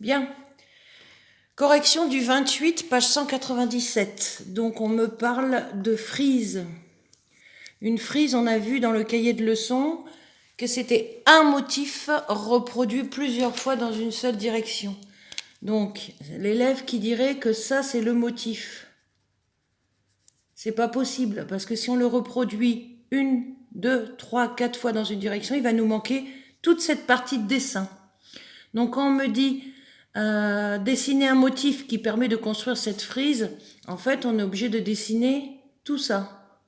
Bien. Correction du 28, page 197. Donc on me parle de frise. Une frise, on a vu dans le cahier de leçons que c'était un motif reproduit plusieurs fois dans une seule direction. Donc l'élève qui dirait que ça c'est le motif. C'est pas possible parce que si on le reproduit 1, 2, 3, 4 fois dans une direction, il va nous manquer toute cette partie de dessin. Donc quand on me dit dessiner un motif qui permet de construire cette frise, en fait on est obligé de dessiner tout ça.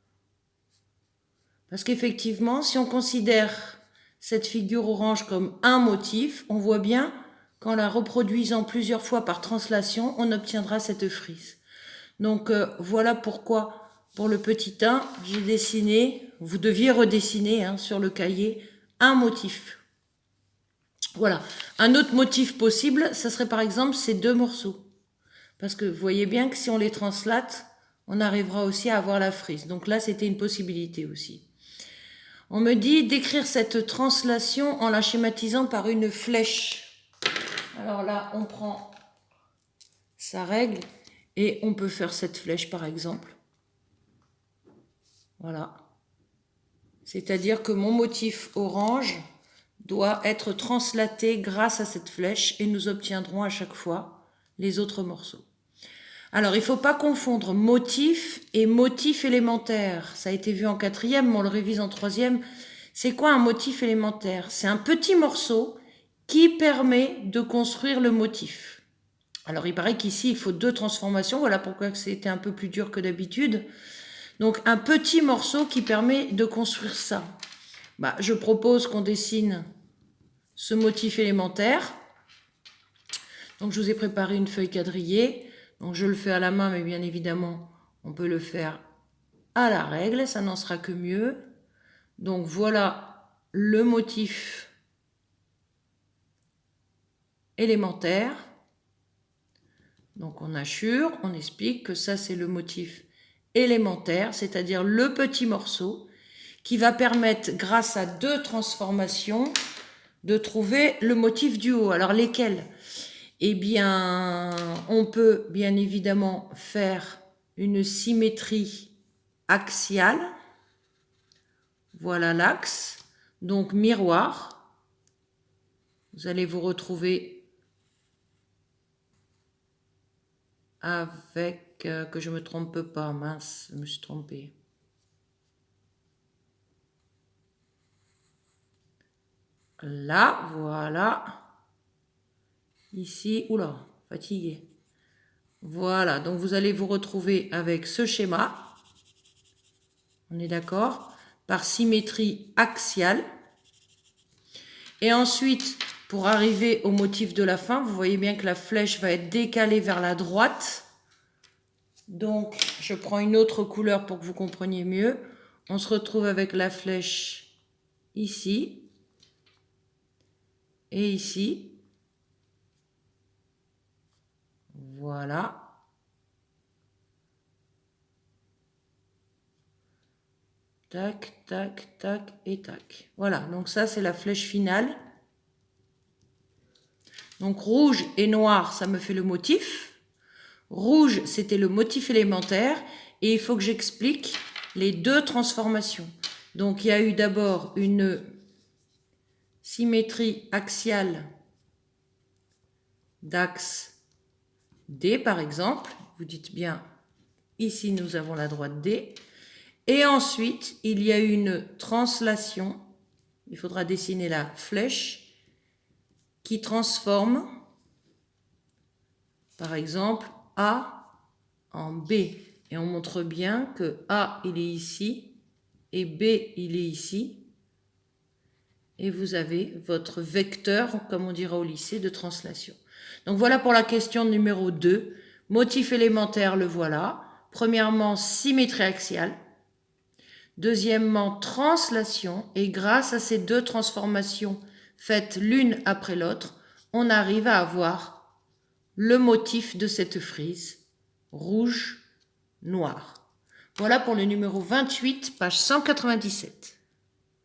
Parce qu'effectivement, si on considère cette figure orange comme un motif, on voit bien qu'en la reproduisant plusieurs fois par translation, on obtiendra cette frise. Donc voilà pourquoi pour le petit 1, j'ai dessiné, vous deviez redessiner sur le cahier, un motif. Voilà. Un autre motif possible, ça serait par exemple ces deux morceaux. Parce que vous voyez bien que si on les translate, on arrivera aussi à avoir la frise. Donc là, c'était une possibilité aussi. On me dit d'écrire cette translation en la schématisant par une flèche. Alors là, on prend sa règle et on peut faire cette flèche par exemple. Voilà. C'est-à-dire que mon motif orange doit être translaté grâce à cette flèche et nous obtiendrons à chaque fois les autres morceaux. Alors, il ne faut pas confondre motif et motif élémentaire. Ça a été vu en 4e, mais on le révise en 3e. C'est quoi un motif élémentaire? C'est un petit morceau qui permet de construire le motif. Alors, il paraît qu'ici, il faut 2 transformations. Voilà pourquoi c'était un peu plus dur que d'habitude. Donc, un petit morceau qui permet de construire ça. Je propose qu'on dessine ce motif élémentaire. Donc, je vous ai préparé une feuille quadrillée. Donc, je le fais à la main, mais bien évidemment, on peut le faire à la règle. Ça n'en sera que mieux. Donc, voilà le motif élémentaire. Donc, on assure, on explique que ça, c'est le motif élémentaire, c'est-à-dire le petit morceau qui va permettre, grâce à 2 transformations, de trouver le motif du haut. Alors, lesquels? Eh bien, on peut bien évidemment faire une symétrie axiale. Voilà l'axe. Donc, miroir. Vous allez vous retrouver avec, que je ne me trompe pas, mince, je me suis trompée. Là, voilà. Ici, oula, fatigué. Voilà, donc vous allez vous retrouver avec ce schéma. On est d'accord? Par symétrie axiale. Et ensuite, pour arriver au motif de la fin, vous voyez bien que la flèche va être décalée vers la droite. Donc, je prends une autre couleur pour que vous compreniez mieux. On se retrouve avec la flèche ici et ici. Voilà. Tac, tac, tac et tac. Voilà, donc ça c'est la flèche finale. Donc rouge et noir, ça me fait le motif. Rouge, c'était le motif élémentaire. Et il faut que j'explique les 2 transformations. Donc il y a eu d'abord une symétrie axiale d'axe D par exemple. Vous dites bien, ici nous avons la droite D. Et ensuite, il y a une translation. Il faudra dessiner la flèche qui transforme, par exemple, A en B. Et on montre bien que A, il est ici, et B, il est ici. Et vous avez votre vecteur, comme on dira au lycée, de translation. Donc voilà pour la question numéro 2. Motif élémentaire, le voilà. Premièrement, symétrie axiale. Deuxièmement, translation. Et grâce à ces 2 transformations faites l'une après l'autre, on arrive à avoir le motif de cette frise, rouge, noir. Voilà pour le numéro 28, page 197.